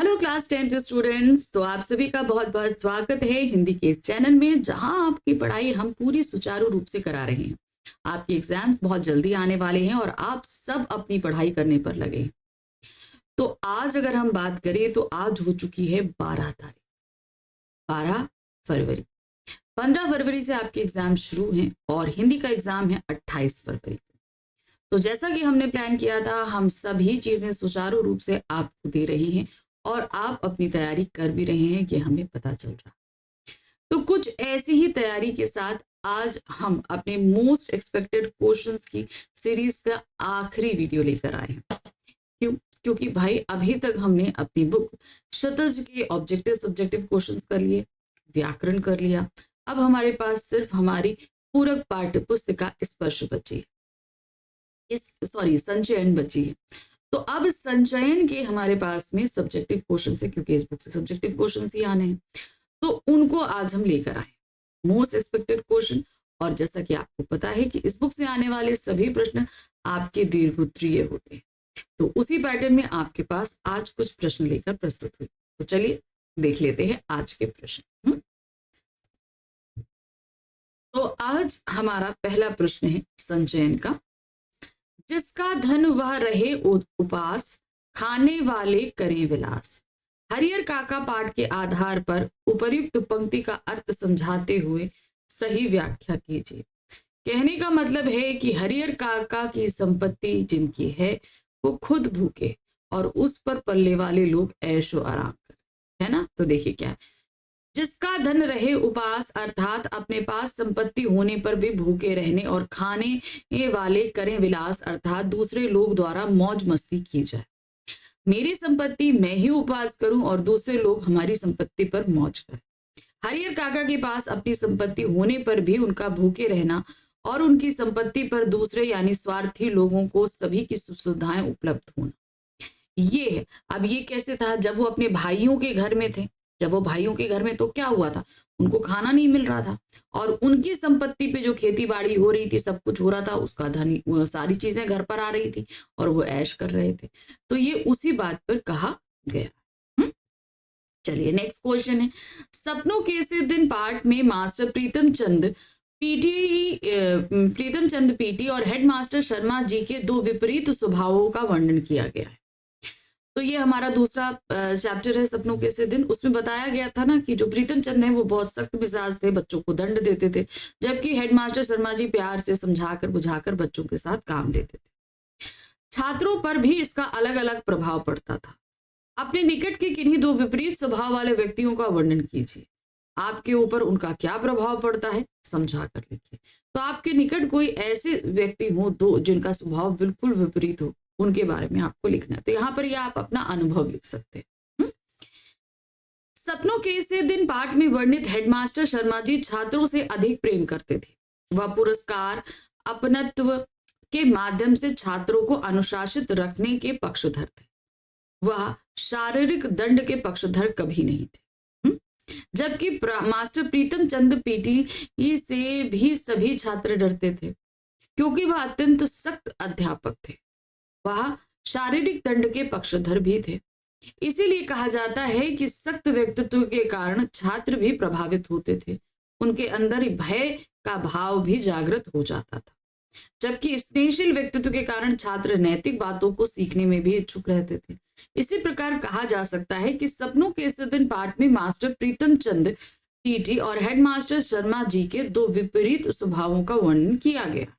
Hello class 10th students. तो आप सभी का बहुत बहुत स्वागत है हिंदी के इस चैनल में, जहां आपकी पढ़ाई हम पूरी सुचारू रूप से करा रहे हैं। आपके एग्जाम्स बहुत जल्दी आने वाले हैं और आप सब अपनी पढ़ाई करने पर लगे हैं। तो आज अगर हम बात करें तो आज हो चुकी है 12 तारीख, 12 फरवरी। 15 फरवरी से आपके एग्जाम शुरू हैं और हिंदी का एग्जाम है 28 फरवरी को। तो जैसा कि हमने प्लान किया था, हम सभी चीजें सुचारू रूप से आपको दे रहे हैं और आप अपनी तैयारी कर भी रहे हैं, ये हमें पता चल रहा। तो कुछ ऐसी ही तैयारी के साथ आज हम अपने मोस्ट एक्सपेक्टेड क्वेश्चंस की सीरीज का आखिरी वीडियो लेकर आए हैं। क्यों? क्योंकि भाई अभी तक हमने अपनी बुक शतज के ऑब्जेक्टिव सब्जेक्टिव क्वेश्चंस कर लिए, व्याकरण कर लिया। अब हमारे पास सिर्फ हमारी पूरक पाठ्य पुस्तिका स्पर्श बची है, संचयन बची है। तो अब संचयन के हमारे पास में सब्जेक्टिव क्वेश्चन है, क्योंकि इस बुक से सब्जेक्टिव क्वेश्चन ही आने हैं, तो उनको आज हम लेकर आए, मोस्ट एक्सपेक्टेड क्वेश्चन। और जैसा कि आपको पता है कि इस बुक से आने वाले सभी प्रश्न आपके दीर्घोत्तरीय होते हैं, तो उसी पैटर्न में आपके पास आज कुछ प्रश्न लेकर प्रस्तुत हुई। तो चलिए देख लेते हैं आज के प्रश्न। तो आज हमारा पहला प्रश्न है संचयन का। जिसका धन वह रहे उपास, खाने वाले करें विलास। हरिहर काका पाठ के आधार पर उपर्युक्त पंक्ति का अर्थ समझाते हुए सही व्याख्या कीजिए। कहने का मतलब है कि हरिहर काका की संपत्ति जिनकी है वो खुद भूखे और उस पर पल्ले वाले लोग ऐशो आराम करें, है ना। तो देखिए क्या है, जिसका धन रहे उपास अर्थात अपने पास संपत्ति होने पर भी भूखे रहने और खाने वाले करें विलास अर्थात दूसरे लोग द्वारा मौज मस्ती की जाए। मेरी संपत्ति मैं ही उपवास करूं और दूसरे लोग हमारी संपत्ति पर मौज करें। हरिहर काका के पास अपनी संपत्ति होने पर भी उनका भूखे रहना और उनकी संपत्ति पर दूसरे यानी स्वार्थी लोगों को सभी की सुख सुविधाएं उपलब्ध होना, ये है। अब ये कैसे था, जब वो अपने भाइयों के घर में थे, जब वो भाइयों के घर में तो क्या हुआ था, उनको खाना नहीं मिल रहा था और उनकी संपत्ति पे जो खेती बाड़ी हो रही थी, सब कुछ हो रहा था, उसका धन सारी चीजें घर पर आ रही थी और वो ऐश कर रहे थे। तो ये उसी बात पर कहा गया। चलिए नेक्स्ट क्वेश्चन है। सपनों के से दिन पाठ में मास्टर प्रीतम चंद पीटी और हेडमास्टर शर्मा जी के दो विपरीत स्वभावों का वर्णन किया गया है। तो ये हमारा दूसरा चैप्टर है सपनों के से दिन। उसमें बताया गया था ना कि जो प्रीतम चंद है वो बहुत सख्त मिजाज थे, बच्चों को दंड देते थे, जबकि हेडमास्टर शर्मा जी प्यार से समझाकर बुझाकर बच्चों के साथ काम लेते थे। छात्रों पर भी इसका अलग अलग प्रभाव पड़ता था। अपने निकट के किन्हीं दो विपरीत स्वभाव वाले व्यक्तियों का वर्णन कीजिए। आपके ऊपर उनका क्या प्रभाव पड़ता है समझा कर लिखिए। तो आपके निकट कोई ऐसे व्यक्ति हो दो जिनका स्वभाव बिल्कुल विपरीत हो, उनके बारे में आपको लिखना है। तो यहाँ पर आप अपना अनुभव लिख सकते हैं। सपनों के से दिन पाठ में वर्णित हेडमास्टर शर्मा जी छात्रों से अधिक प्रेम करते थे। वह पुरस्कार अपनत्व के माध्यम से छात्रों को अनुशासित रखने के पक्षधर थे। वह शारीरिक दंड के पक्षधर कभी नहीं थे। जबकि मास्टर प्रीतम चंद पीटी से भी सभी छात्र डरते थे, क्योंकि वह अत्यंत सख्त अध्यापक थे। वह शारीरिक दंड के पक्षधर भी थे। इसीलिए कहा जाता है कि सख्त व्यक्तित्व के कारण छात्र भी प्रभावित होते थे। उनके अंदर भय का भाव भी जागृत हो जाता था, जबकि स्नेहशील व्यक्तित्व के कारण छात्र नैतिक बातों को सीखने में भी इच्छुक रहते थे। इसी प्रकार कहा जा सकता है कि सपनों के इस दिन पाठ में मास्टर प्रीतम चंद पीटी और हेडमास्टर शर्मा जी के दो विपरीत स्वभावों का वर्णन किया गया।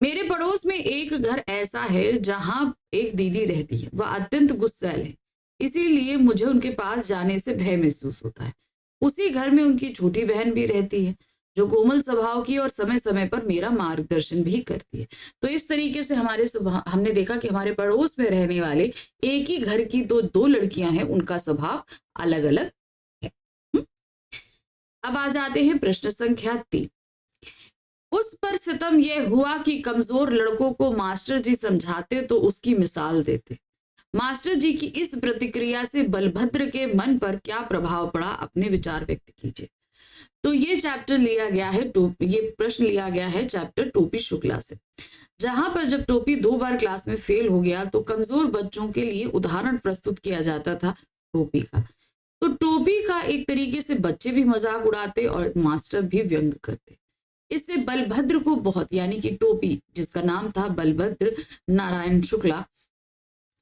मेरे पड़ोस में एक घर ऐसा है जहां एक दीदी रहती है। वह अत्यंत गुस्सैल है, इसीलिए मुझे उनके पास जाने से भय महसूस होता है। उसी घर में उनकी छोटी बहन भी रहती है, जो कोमल स्वभाव की और समय समय पर मेरा मार्गदर्शन भी करती है। तो इस तरीके से हमने देखा कि हमारे पड़ोस में रहने वाले एक ही घर की दो लड़कियां हैं, उनका स्वभाव अलग अलग है। अब आ जाते हैं प्रश्न संख्या 3। उस पर सितम यह हुआ कि कमजोर लड़कों को मास्टर जी समझाते तो उसकी मिसाल देते। मास्टर जी की इस प्रतिक्रिया से बलभद्र के मन पर क्या प्रभाव पड़ा, अपने विचार व्यक्त कीजिए। तो ये चैप्टर लिया गया है, ये प्रश्न लिया गया है चैप्टर टोपी शुक्ला से। जहां पर जब टोपी 2 बार क्लास में फेल हो गया तो कमजोर बच्चों के लिए उदाहरण प्रस्तुत किया जाता था टोपी का। तो टोपी का एक तरीके से बच्चे भी मजाक उड़ाते और मास्टर भी व्यंग करते। इससे बलभद्र को बहुत, यानी कि टोपी जिसका नाम था बलभद्र नारायण शुक्ला,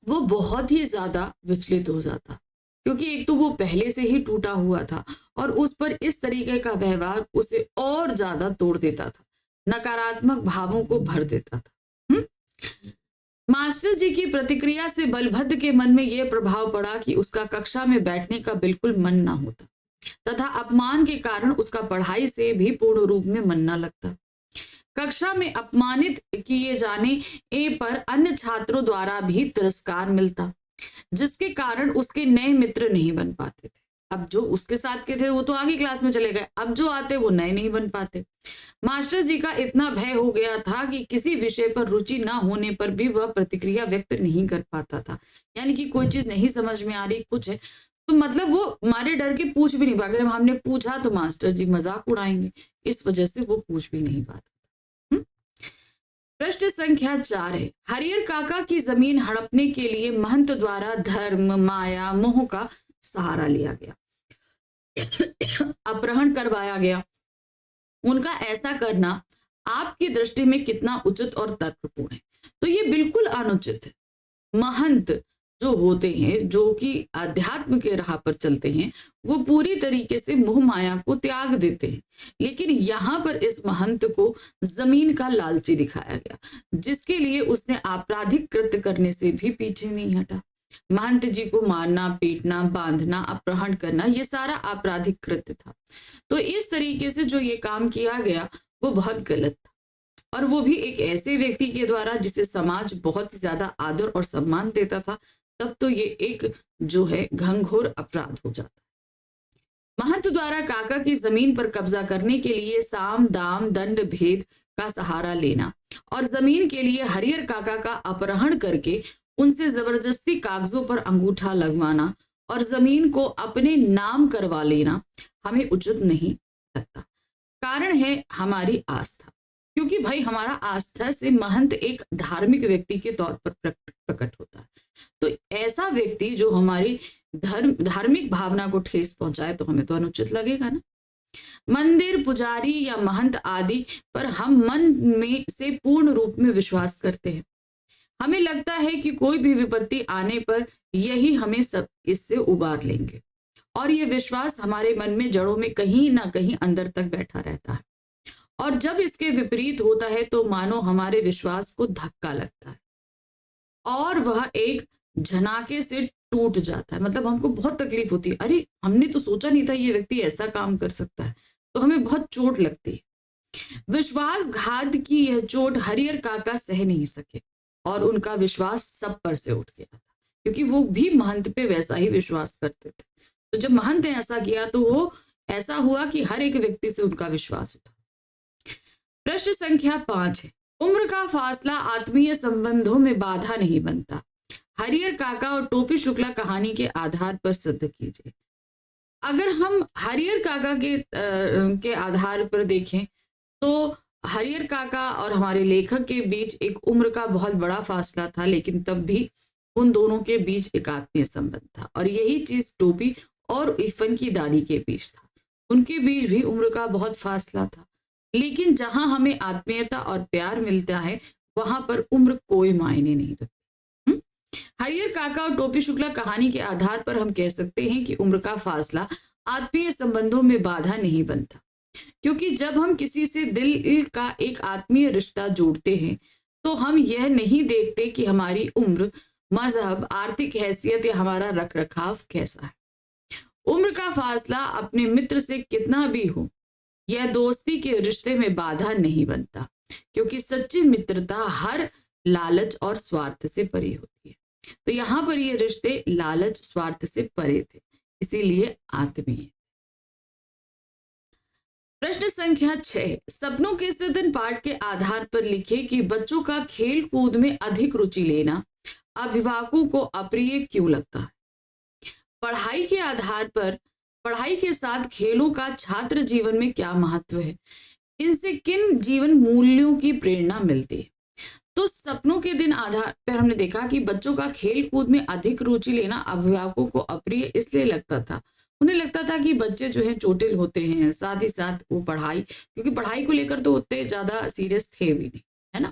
वो बहुत ही ज्यादा विचलित हो जाता, क्योंकि एक तो वो पहले से ही टूटा हुआ था और उस पर इस तरीके का व्यवहार उसे और ज्यादा तोड़ देता था, नकारात्मक भावों को भर देता था। मास्टर जी की प्रतिक्रिया से बलभद्र के मन में यह प्रभाव पड़ा कि उसका कक्षा में बैठने का बिल्कुल मन ना होता तथा अपमान के कारण उसका पढ़ाई से भी पूर्ण रूप में मन ना लगता। कक्षा में अपमानित किए जाने पर अन्य छात्रों द्वारा भी तिरस्कार मिलता, जिसके कारण उसके नए मित्र नहीं बन पाते थे। अब जो उसके साथ के थे वो तो आगे क्लास में चले गए, अब जो आते वो नए नहीं बन पाते। मास्टर जी का इतना भय हो गया था कि किसी विषय पर रुचि ना होने पर भी वह प्रतिक्रिया व्यक्त नहीं कर पाता था, यानी कि कोई चीज नहीं समझ में आ रही कुछ है तो मतलब वो मारे डर के पूछ भी नहीं पा, अगर हमने पूछा तो मास्टर जी मजाक उड़ाएंगे, इस वजह से वो पूछ भी नहीं पाता। प्रश्न संख्या 4 है, हरिहर काका की जमीन हड़पने के लिए महंत द्वारा धर्म, माया, मोह का सहारा लिया गया, अपहरण करवाया गया। उनका ऐसा करना आपकी दृष्टि में कितना उचित और तर्कपूर्ण है? तो ये बिल्कुल अनुचित है। महंत जो होते हैं, जो कि अध्यात्म के राह पर चलते हैं, वो पूरी तरीके से मोह माया को त्याग देते हैं। लेकिन यहाँ पर इस महंत को जमीन का लालची दिखाया गया, जिसके लिए उसने आपराधिक कृत्य करने से भी पीछे नहीं हटा। महंत जी को मारना, पीटना, बांधना, अपहरण करना, ये सारा आपराधिक कृत्य था। तो इस तरीके से जो ये काम किया गया वो बहुत गलत था, और वो भी एक ऐसे व्यक्ति के द्वारा जिसे समाज बहुत ही ज्यादा आदर और सम्मान देता था। तब तो ये एक जो है घंघोर अपराध हो जाता है। महंत द्वारा काका की जमीन पर कब्जा करने के लिए साम, दाम, दंड, भेद का सहारा लेना और जमीन के लिए हरिहर काका का अपहरण करके उनसे जबरदस्ती कागजों पर अंगूठा लगवाना और जमीन को अपने नाम करवा लेना हमें उचित नहीं लगता। कारण है हमारी आस्था, क्योंकि भाई हमारा आस्था से महंत एक धार्मिक व्यक्ति के तौर पर प्रकट होता है। तो ऐसा व्यक्ति जो हमारी धार्मिक भावना को ठेस पहुंचाए तो हमें तो अनुचित लगेगा ना। मंदिर, पुजारी या महंत आदि पर हम मन में से पूर्ण रूप में विश्वास करते हैं। हमें लगता है कि कोई भी विपत्ति आने पर यही हमें सब इससे उबार लेंगे, और ये विश्वास हमारे मन में जड़ों में कहीं ना कहीं अंदर तक बैठा रहता है। और जब इसके विपरीत होता है तो मानो हमारे विश्वास को धक्का लगता है और वह एक झनाके से टूट जाता है। मतलब हमको बहुत तकलीफ होती है, अरे हमने तो सोचा नहीं था ये व्यक्ति ऐसा काम कर सकता है, तो हमें बहुत चोट लगती है। विश्वासघात की यह चोट हरिहर काका सह नहीं सके और उनका विश्वास सब पर से उठ गया था, क्योंकि वो भी महंत पे वैसा ही विश्वास करते थे। तो जब महंत ने ऐसा किया तो वो ऐसा हुआ कि हर एक व्यक्ति से उनका विश्वास उठा। प्रश्न संख्या 5 है, उम्र का फासला आत्मीय संबंधों में बाधा नहीं बनता। हरिहर काका और टोपी शुक्ला कहानी के आधार पर सिद्ध कीजिए। अगर हम हरिहर काका के आधार पर देखें तो हरिहर काका और हमारे लेखक के बीच एक उम्र का बहुत बड़ा फासला था, लेकिन तब भी उन दोनों के बीच एक आत्मीय संबंध था। और यही चीज टोपी और इफन की दादी के बीच था, उनके बीच भी उम्र का बहुत फासला था। लेकिन जहां हमें आत्मीयता और प्यार मिलता है वहां पर उम्र कोई मायने नहीं रखती। हरिहर काका और टोपी शुक्ला कहानी के आधार पर हम कह सकते हैं कि उम्र का फासला आत्मीय संबंधों में बाधा नहीं बनता, क्योंकि जब हम किसी से दिल का एक आत्मीय रिश्ता जोड़ते हैं तो हम यह नहीं देखते कि हमारी उम्र, मजहब, आर्थिक हैसियत या हमारा रख रखाव कैसा है। उम्र का फासला अपने मित्र से कितना भी हो, यह दोस्ती के रिश्ते में बाधा नहीं बनता, क्योंकि सच्ची मित्रता हर लालच और स्वार्थ से परे होती है। तो यहाँ पर ये रिश्ते लालच, स्वार्थ से परे थे, इसीलिए आत्मीय। प्रश्न संख्या 6, सपनों के सिद्धन पाठ के आधार पर लिखे कि बच्चों का खेल कूद में अधिक रुचि लेना अभिभावकों को अप्रिय क्यों लगता है। पढ़ाई के आधार पर पढ़ाई के साथ खेलों का छात्र जीवन में क्या महत्व है, इनसे किन जीवन मूल्यों की प्रेरणा मिलती है। तो सपनों के दिन आधार पर हमने देखा कि बच्चों का खेल कूद में अधिक रुचि लेना अभिभावकों को अप्रिय इसलिए लगता था। उन्हें लगता था कि बच्चे जो हैं चोटिल होते हैं, साथ ही साथ वो पढ़ाई, क्योंकि पढ़ाई को लेकर तो उतने ज्यादा सीरियस थे भी नहीं, है ना।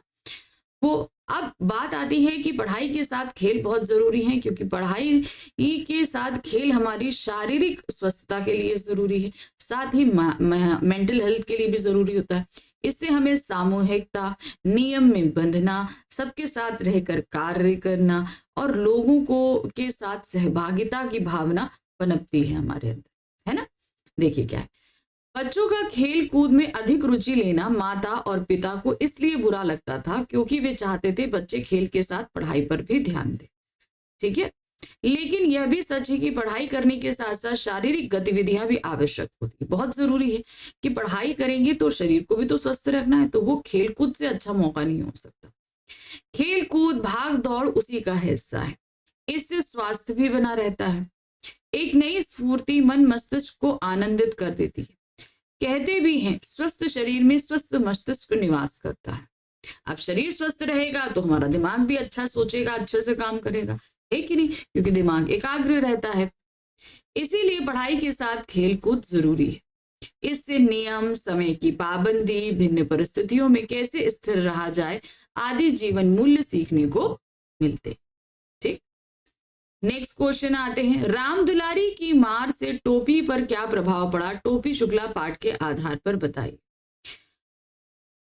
वो अब बात आती है कि पढ़ाई के साथ खेल बहुत जरूरी है, क्योंकि पढ़ाई के साथ खेल हमारी शारीरिक स्वस्थता के लिए जरूरी है, साथ ही मेंटल हेल्थ के लिए भी जरूरी होता है। इससे हमें सामूहिकता, नियम में बंधना, सबके साथ रहकर कार्य करना और लोगों को के साथ सहभागिता की भावना पनपती है हमारे अंदर, है ना। देखिए क्या है, बच्चों का खेल कूद में अधिक रुचि लेना माता और पिता को इसलिए बुरा लगता था क्योंकि वे चाहते थे बच्चे खेल के साथ पढ़ाई पर भी ध्यान दें, ठीक है। लेकिन यह भी सच है कि पढ़ाई करने के साथ साथ शारीरिक गतिविधियां भी आवश्यक होती है। बहुत जरूरी है कि पढ़ाई करेंगे तो शरीर को भी तो स्वस्थ रखना है, तो वो खेल कूद से अच्छा मौका नहीं हो सकता। खेल कूद, भाग दौड़ उसी का हिस्सा है। इससे स्वास्थ्य भी बना रहता है। एक नई स्फूर्ति मन मस्तिष्क को आनंदित कर देती है। कहते भी हैं स्वस्थ शरीर में स्वस्थ मस्तिष्क निवास करता है। अब शरीर स्वस्थ रहेगा तो हमारा दिमाग भी अच्छा सोचेगा, अच्छे से काम करेगा, है कि नहीं, क्योंकि दिमाग एकाग्र रहता है। इसीलिए पढ़ाई के साथ खेल कूद जरूरी है। इससे नियम, समय की पाबंदी, भिन्न परिस्थितियों में कैसे स्थिर रहा जाए आदि जीवन मूल्य सीखने को मिलते। ठीक, नेक्स्ट क्वेश्चन आते हैं, राम दुलारी की मार से टोपी पर क्या प्रभाव पड़ा, टोपी शुक्ला पाठ के आधार पर बताइए।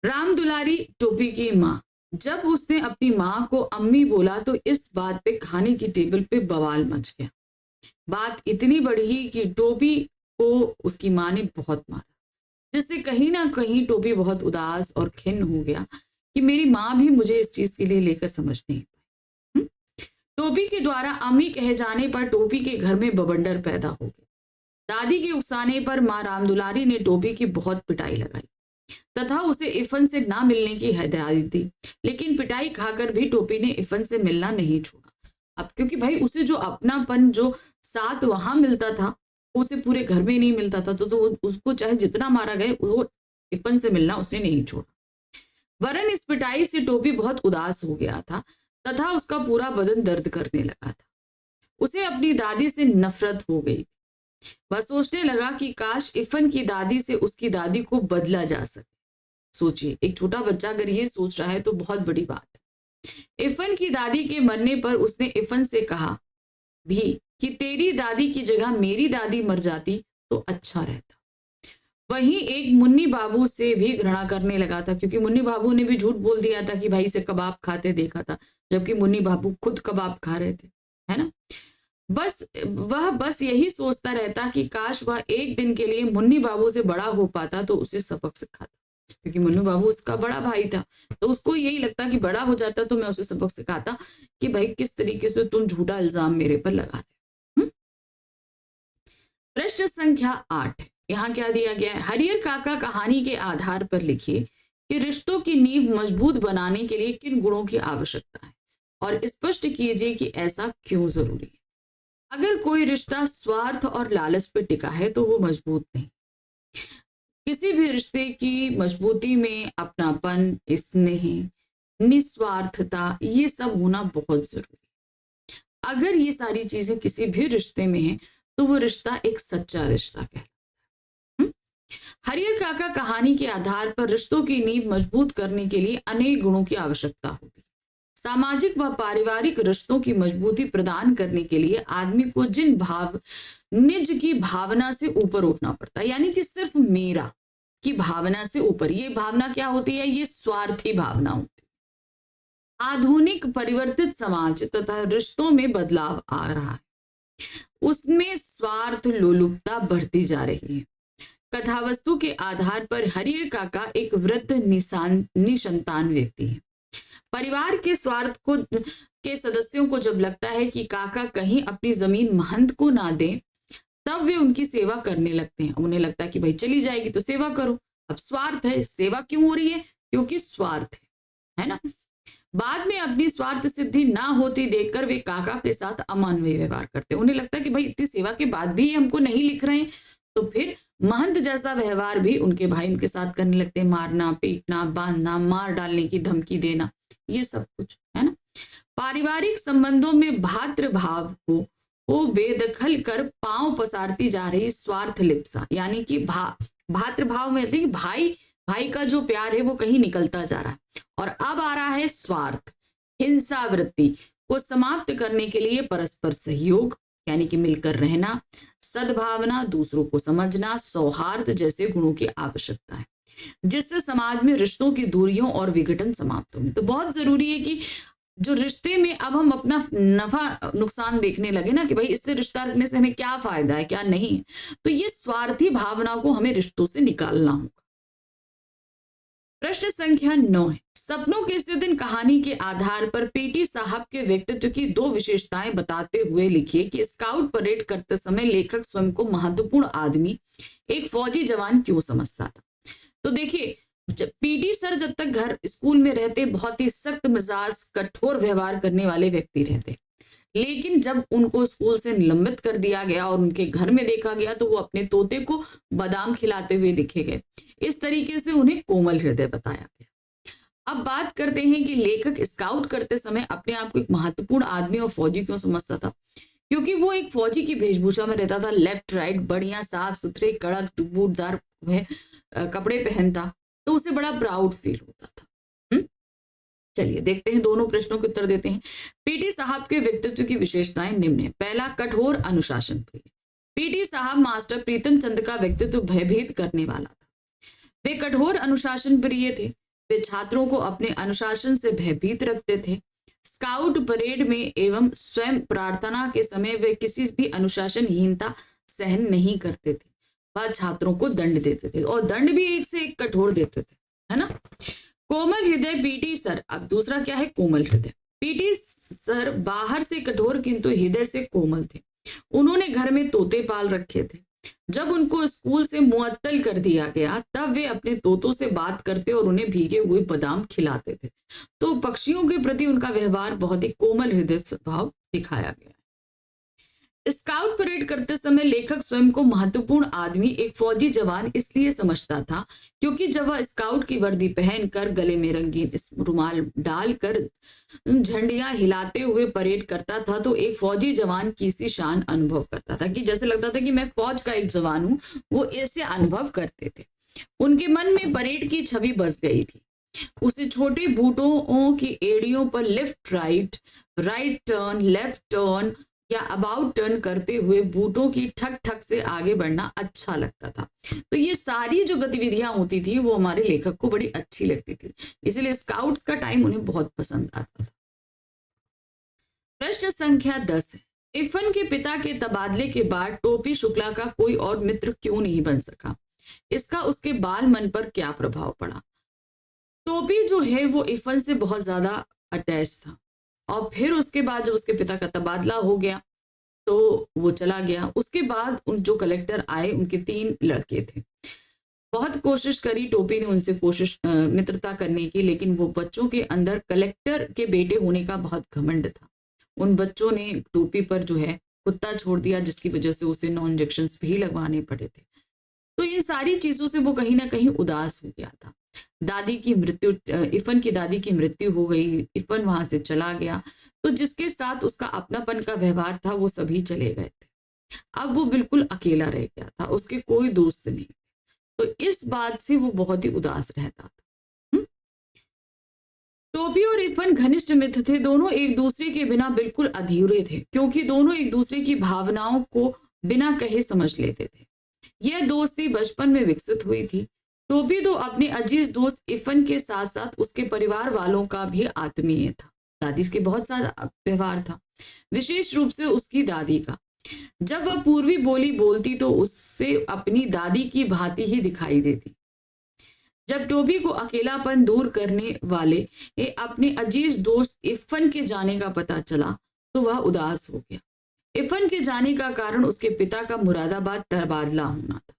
राम दुलारी टोपी की माँ, जब उसने अपनी माँ को अम्मी बोला तो इस बात पे खाने की टेबल पे बवाल मच गया। बात इतनी बढ़ी कि टोपी को उसकी माँ ने बहुत मारा, जिससे कहीं ना कहीं टोपी बहुत उदास और खिन्न हो गया कि मेरी माँ भी मुझे इस चीज के लिए लेकर समझ नहीं पाई। टोपी के द्वारा अम्मी कहे जाने पर टोपी के घर में बवंडर पैदा हो गया। दादी के उकसाने पर माँ रामदुलारी ने टोपी की बहुत पिटाई लगाई तथा उसे इफन से ना मिलने की हिदायत दी, लेकिन पिटाई खाकर भी टोपी ने इफन से मिलना नहीं छोड़ा। अब क्योंकि भाई उसे जो अपनापन जो साथ वहां मिलता था उसे पूरे घर में नहीं मिलता था, तो उसको चाहे जितना मारा गए वो इफन से मिलना उसे नहीं छोड़ा। वरन इस पिटाई से टोपी बहुत उदास हो गया था तथा उसका पूरा बदन दर्द करने लगा था। उसे अपनी दादी से नफरत हो गई थी। वह सोचने लगा कि काश इफन की दादी से उसकी दादी को बदला जा सके। सोचिए, एक छोटा बच्चा अगर ये सोच रहा है तो बहुत बड़ी बात है। इफन की दादी के मरने पर उसने इफन से कहा भी कि तेरी दादी की जगह मेरी दादी मर जाती तो अच्छा रहता। वहीं एक मुन्नी बाबू से भी घृणा करने लगा था, क्योंकि मुन्नी बाबू ने भी झूठ बोल दिया था कि भाई से कबाब खाते देखा था, जबकि मुन्नी बाबू खुद कबाब खा रहे थे, है ना। बस यही सोचता रहता कि काश वह एक दिन के लिए मुन्नी बाबू से बड़ा हो पाता तो उसे सबक सिखाता, क्योंकि मुन्नी बाबू उसका बड़ा भाई था, तो उसको यही लगता कि बड़ा हो जाता तो मैं उसे सबक सिखाता कि भाई किस तरीके से तुम झूठा इल्जाम मेरे पर लगा रहे। प्रश्न संख्या 8, यहाँ क्या दिया गया है, हरिहर काका कहानी के आधार पर लिखिए कि रिश्तों की नींव मजबूत बनाने के लिए किन गुणों की आवश्यकता है और स्पष्ट कीजिए कि ऐसा क्यों जरूरी है। अगर कोई रिश्ता स्वार्थ और लालच पर टिका है तो वो मजबूत नहीं। किसी भी रिश्ते की मजबूती में अपनापन, स्नेह, निस्वार्थता, ये सब होना बहुत जरूरी है। अगर ये सारी चीजें किसी भी रिश्ते में है तो वो रिश्ता एक सच्चा रिश्ता कहलाता है। हरिहर काका कहानी के आधार पर रिश्तों की नींव मजबूत करने के लिए अनेक गुणों की आवश्यकता होती है। सामाजिक व पारिवारिक रिश्तों की मजबूती प्रदान करने के लिए आदमी को निज की भावना से ऊपर उठना पड़ता है, यानी कि सिर्फ मेरा की भावना से ऊपर। ये भावना क्या होती है, ये स्वार्थी भावना होती है। आधुनिक परिवर्तित समाज तथा रिश्तों में बदलाव आ रहा है, उसमें स्वार्थ लोलुपता बढ़ती जा रही है। कथावस्तु के आधार पर हरिहर काका एक वृद्ध निसंतान व्यक्ति है। परिवार के स्वार्थ को के सदस्यों को जब लगता है कि काका कहीं अपनी जमीन महंत को ना दें, तब वे उनकी सेवा करने लगते हैं। उन्हें लगता है कि भाई चली जाएगी तो सेवा करो। अब स्वार्थ है, सेवा क्यों हो रही है, क्योंकि स्वार्थ है ना। बाद में अपनी स्वार्थ सिद्धि ना होती देखकर वे काका के साथ अमानवीय व्यवहार करते हैं। उन्हें लगता है कि भाई इतनी सेवा के बाद भी हमको नहीं लिख रहे हैं, तो फिर महंत जैसा व्यवहार भी उनके भाई उनके साथ करने लगते हैं। मारना, पीटना, बांधना, मार डालने की धमकी देना, ये सब कुछ है ना। पारिवारिक संबंधों में भातृभाव को बेदखल कर पांव पसारती जा रही स्वार्थ लिप्सा, यानी कि भातृभाव में मतलब कि भाई भाई का जो प्यार है वो कहीं निकलता जा रहा है, और अब आ रहा है स्वार्थ, हिंसा वृत्ति को समाप्त करने के लिए परस्पर सहयोग यानी कि मिलकर रहना, सद्भावना, दूसरों को समझना, सौहार्द जैसे गुणों की आवश्यकता है, जिससे समाज में रिश्तों की दूरियों और विघटन समाप्त होंगे। तो बहुत जरूरी है कि जो रिश्ते में अब हम अपना नफा नुकसान देखने लगे ना, कि भाई इससे रिश्ता रखने से हमें क्या फायदा है क्या नहीं है, तो ये स्वार्थी भावना को हमें रिश्तों से निकालना होगा। प्रश्न संख्या 9 है, सपनों के इस दिन कहानी के आधार पर पीटी साहब के व्यक्तित्व की 2 विशेषताएं बताते हुए लिखिए कि स्काउट परेड करते समय लेखक स्वयं को महत्वपूर्ण आदमी, एक फौजी जवान क्यों समझता था। तो देखिए, पीटी सर जब तक घर स्कूल में रहते बहुत ही सख्त मिजाज, कठोर व्यवहार करने वाले व्यक्ति रहते, लेकिन जब उनको स्कूल से निलंबित कर दिया गया और उनके घर में देखा गया तो वो अपने तोते को बादाम खिलाते हुए दिखे गए। इस तरीके से उन्हें कोमल हृदय बताया गया। अब बात करते हैं कि लेखक स्काउट करते समय अपने आप को एक महत्वपूर्ण आदमी और फौजी क्यों समझता था। क्योंकि वो एक फौजी की वेशभूषा में रहता था, लेफ्ट राइट बढ़िया साफ सुथरे कड़क बूटदार कपड़े पहनता, तो उसे बड़ा प्राउड फील होता था। चलिए देखते हैं, दोनों प्रश्नों के उत्तर देते हैं। पीटी साहब के व्यक्तित्व की विशेषताएं निम्न है। पहला, कठोर अनुशासन प्रिय। पीटी साहब मास्टर प्रीतम चंद का व्यक्तित्व भयभीत करने वाला था। वे कठोर अनुशासन प्रिय थे। वे छात्रों को अपने अनुशासन से भयभीत रखते थे। स्काउट परेड में एवं स्वयं प्रार्थना के समय वे किसी भी अनुशासनहीनता सहन नहीं करते थे। वह छात्रों को दंड देते थे और दंड भी एक से एक कठोर देते थे, है ना। कोमल हृदय पीटी सर। अब दूसरा क्या है, कोमल हृदय। पीटी सर बाहर से कठोर किंतु हृदय से कोमल थे। उन्होंने घर में तोते पाल रखे थे। जब उनको स्कूल से मुअत्तल कर दिया गया तब वे अपने तोतों से बात करते और उन्हें भीगे हुए बादाम खिलाते थे। तो पक्षियों के प्रति उनका व्यवहार बहुत ही कोमल हृदय स्वभाव दिखाया गया। स्काउट परेड करते समय लेखक स्वयं को महत्वपूर्ण आदमी, एक फौजी जवान इसलिए समझता था क्योंकि जब वह स्काउट की वर्दी पहनकर गले में रंगीन रुमाल डालकर झंडियां हिलाते हुए परेड करता था तो एक फौजी जवान की सी शान अनुभव करता था, कि जैसे लगता था कि मैं फौज का एक जवान हूं, वो ऐसे अनुभव करते थे। उनके मन में परेड की छवि बस गई थी। उसे छोटे बूटों की एड़ियों पर left right, right turn, left turn या अबाउट टर्न करते हुए बूटों की ठक ठक से आगे बढ़ना अच्छा लगता था। तो ये सारी जो गतिविधियां होती थी वो हमारे लेखक को बड़ी अच्छी लगती थी, इसलिए स्काउट्स का टाइम उन्हें बहुत पसंद आता था। प्रश्न संख्या 10 है, इफन के पिता के तबादले के बाद टोपी शुक्ला का कोई और मित्र क्यों नहीं बन सका? इसका उसके बाल मन पर क्या प्रभाव पड़ा? टोपी जो है वो इफन से बहुत ज्यादा अटैच था, और फिर उसके बाद जब उसके पिता का तबादला हो गया तो वो चला गया। उसके बाद उन जो कलेक्टर आए उनके 3 लड़के थे। बहुत कोशिश करी टोपी ने उनसे मित्रता करने की, लेकिन वो बच्चों के अंदर कलेक्टर के बेटे होने का बहुत घमंड था। उन बच्चों ने टोपी पर जो है कुत्ता छोड़ दिया, जिसकी वजह से उसे 9 इंजेक्शंस भी लगवाने पड़े थे। तो इन सारी चीजों से वो कहीं ना कहीं उदास हो गया था। दादी की मृत्यु, इफन की दादी की मृत्यु हो गई, इफन वहां से चला गया, तो जिसके साथ उसका अपनापन का व्यवहार था वो सभी चले गए थे। अब वो बिल्कुल अकेला रह गया था, उसके कोई दोस्त नहीं। तो इस बात से वो बहुत ही उदास रहता था। टोपी और इफन घनिष्ठ मित्र थे। दोनों एक दूसरे के बिना बिल्कुल अधूरे थे, क्योंकि दोनों एक दूसरे की भावनाओं को बिना कहे समझ लेते थे। यह दोस्ती बचपन में विकसित हुई थी। टोपी तो अपने अजीज दोस्त इफन के साथ साथ उसके परिवार वालों का भी आत्मीय था। दादी के बहुत सारा व्यवहार था, विशेष रूप से उसकी दादी का। जब वह पूर्वी बोली बोलती तो उससे अपनी दादी की भांति ही दिखाई देती। जब टोपी को अकेलापन दूर करने वाले अपने अजीज दोस्त इफन के जाने का पता चला तो वह उदास हो गया। इफन के जाने का कारण उसके पिता का मुरादाबाद तबादला होना था।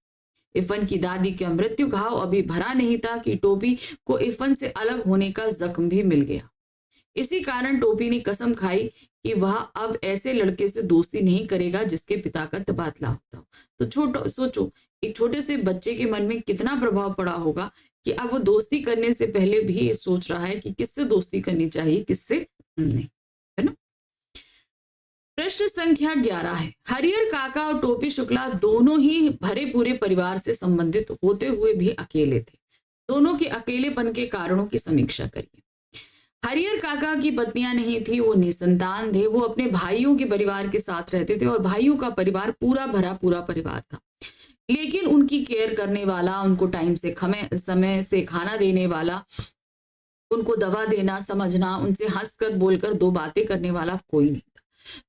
इफन की दादी का मृत्यु घाव अभी भरा नहीं था कि टोपी को इफन से अलग होने का जख्म भी मिल गया। इसी कारण टोपी ने कसम खाई कि वह अब ऐसे लड़के से दोस्ती नहीं करेगा जिसके पिता का तबादला होता हो। तो सोचो, एक छोटे से बच्चे के मन में कितना प्रभाव पड़ा होगा कि अब वो दोस्ती करने से पहले भी ये सोच रहा है कि किससे दोस्ती करनी चाहिए, किससे नहीं, है ना। प्रश्न संख्या 11 है, हरिहर काका और टोपी शुक्ला दोनों ही भरे पूरे परिवार से संबंधित होते हुए भी अकेले थे। दोनों के अकेलेपन के कारणों की समीक्षा करिए। हरिहर काका की पत्नियां नहीं थी, वो निसंतान थे, वो अपने भाइयों के परिवार के साथ रहते थे और भाइयों का परिवार पूरा भरा पूरा परिवार था। लेकिन उनकी केयर करने वाला, उनको टाइम से समय से खाना देने वाला, उनको दवा देना, समझना, उनसे हंसकर बोलकर दो बातें करने वाला कोई नहीं था।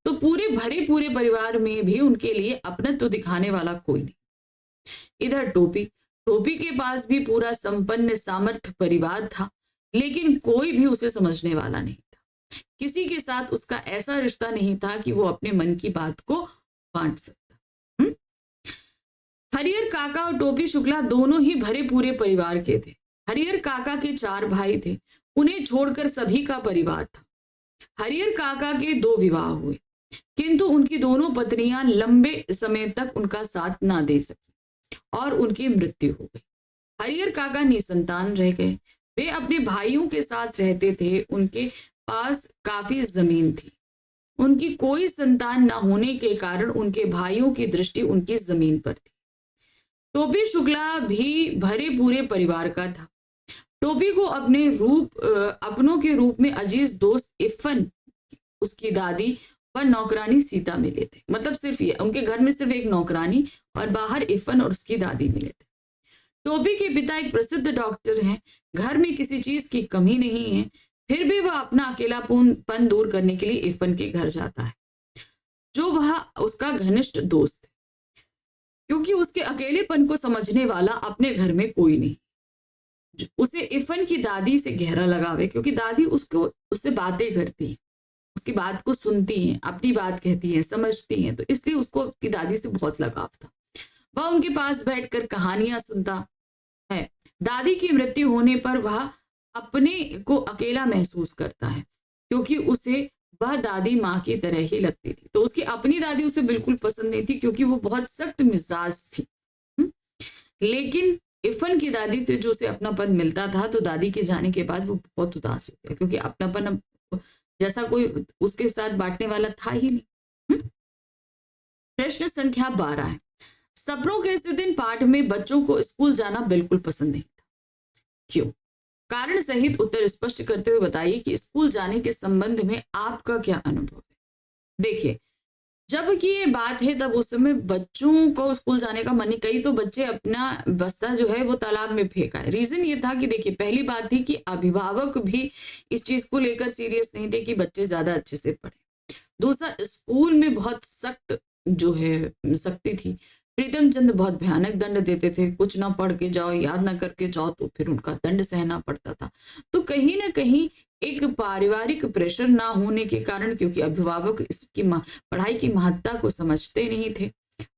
तो पूरे भरे पूरे परिवार में भी उनके लिए अपनत्व दिखाने वाला कोई नहीं। इधर टोपी के पास भी पूरा संपन्न सामर्थ्य परिवार था, लेकिन कोई भी उसे समझने वाला नहीं था। किसी के साथ उसका ऐसा रिश्ता नहीं था कि वो अपने मन की बात को बांट सकता। हरिहर काका और टोपी शुक्ला दोनों ही भरे पूरे परिवार के थे। हरिहर काका के 4 भाई थे, उन्हें छोड़कर सभी का परिवार था। हरिहर काका के 2 विवाह हुए, किंतु उनकी दोनों पत्नियां लंबे समय तक उनका साथ ना दे सकी और उनकी मृत्यु हो गई। हरिहर काका निसंतान रह गए। वे अपने भाइयों के साथ रहते थे, उनके पास काफी जमीन थी। उनकी कोई संतान न होने के कारण उनके भाइयों की दृष्टि उनकी जमीन पर थी। टोपी शुक्ला भी भरे पूरे परिवार का था। टोपी को अपनों के रूप में अजीज दोस्त इफ़न, उसकी दादी व नौकरानी सीता मिले थे। मतलब सिर्फ ये, उनके घर में सिर्फ एक नौकरानी और बाहर इफ़न और उसकी दादी मिले थे। टोपी के पिता एक प्रसिद्ध डॉक्टर हैं, घर में किसी चीज की कमी नहीं है, फिर भी वह अपना अकेलापन दूर करने के लिए इफ़न के घर जाता है, जो वह उसका घनिष्ठ दोस्त है, क्योंकि उसके अकेलेपन को समझने वाला अपने घर में कोई नहीं। उसे इफ़न की दादी से गहरा लगाव है, क्योंकि दादी उससे बातें करती है, उसकी बात को सुनती हैं, अपनी बात कहती हैं, समझती हैं, तो इसलिए उसको उसकी दादी से बहुत लगाव था। वह उनके पास बैठकर कहानियां सुनता है। दादी की मृत्यु होने पर वह अपने को अकेला महसूस करता है, क्योंकि उसे वह दादी माँ की तरह ही लगती थी। तो उसकी अपनी दादी उसे बिल्कुल पसंद नहीं थी, क्योंकि वो बहुत सख्त मिजाज थी। लेकिन इफ़न की दादी से जो उसे अपनापन मिलता था, तो दादी के जाने के बाद वो बहुत उदास हो गया, क्योंकि अपनापन जैसा कोई उसके साथ बांटने वाला था ही नहीं। प्रश्न संख्या 12 है, सपनों के इस दिन पाठ में बच्चों को स्कूल जाना बिल्कुल पसंद नहीं था। क्यों? कारण सहित उत्तर स्पष्ट करते हुए बताइए कि स्कूल जाने के संबंध में आपका क्या अनुभव है। देखिए, जब की ये बात है तब उस समय बच्चों को स्कूल जाने का मन नहीं, कई तो बच्चे अपना बस्ता जो है वो तालाब में फेंका है। रीजन ये था कि देखिए, पहली बात थी कि अभिभावक भी इस चीज को लेकर सीरियस नहीं थे कि बच्चे ज्यादा अच्छे से पढ़े। दूसरा, स्कूल में बहुत सख्त जो है सख्ती थी। प्रीतम चंद बहुत भयानक दंड देते थे, कुछ ना पढ़ के जाओ, याद ना करके जाओ तो फिर उनका दंड सहना पड़ता था। तो कहीं ना कहीं एक पारिवारिक प्रेशर ना होने के कारण, क्योंकि अभिभावक इसकी पढ़ाई की महत्ता को समझते नहीं थे,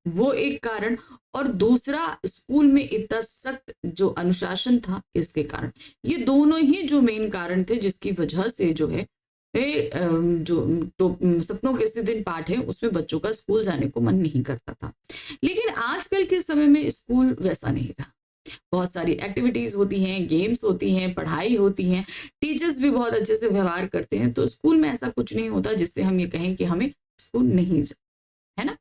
वो एक कारण। और दूसरा, स्कूल में इतना सख्त जो अनुशासन था, इसके कारण। ये दोनों ही जो मेन कारण थे जिसकी वजह से जो है जो सपनों के इसी दिन पाठ है उसमें बच्चों का स्कूल जाने को मन नहीं करता था। लेकिन आजकल के समय में स्कूल वैसा नहीं रहा। बहुत सारी एक्टिविटीज होती हैं, गेम्स होती हैं, पढ़ाई होती हैं, टीचर्स भी बहुत अच्छे से व्यवहार करते हैं। तो स्कूल में ऐसा कुछ नहीं होता जिससे हम ये कहें कि हमें स्कूल नहीं जाना, है ना।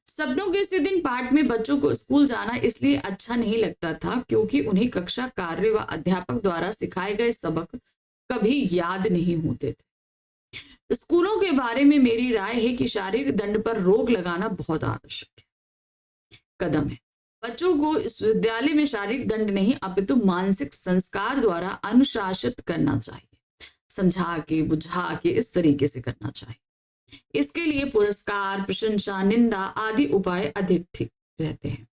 सपनों के इसी दिन पाठ में बच्चों को स्कूल जाना इसलिए अच्छा नहीं लगता था क्योंकि उन्हें कक्षा कार्य व अध्यापक द्वारा सिखाए गए सबक कभी याद नहीं होते थे। स्कूलों के बारे में मेरी राय है कि शारीरिक दंड पर रोक लगाना बहुत आवश्यक कदम है। बच्चों को इस विद्यालय में शारीरिक दंड नहीं अपितु मानसिक संस्कार द्वारा अनुशासित करना चाहिए, समझा के बुझा के इस तरीके से करना चाहिए। इसके लिए पुरस्कार, प्रशंसा, निंदा आदि उपाय अधिक ठीक रहते हैं,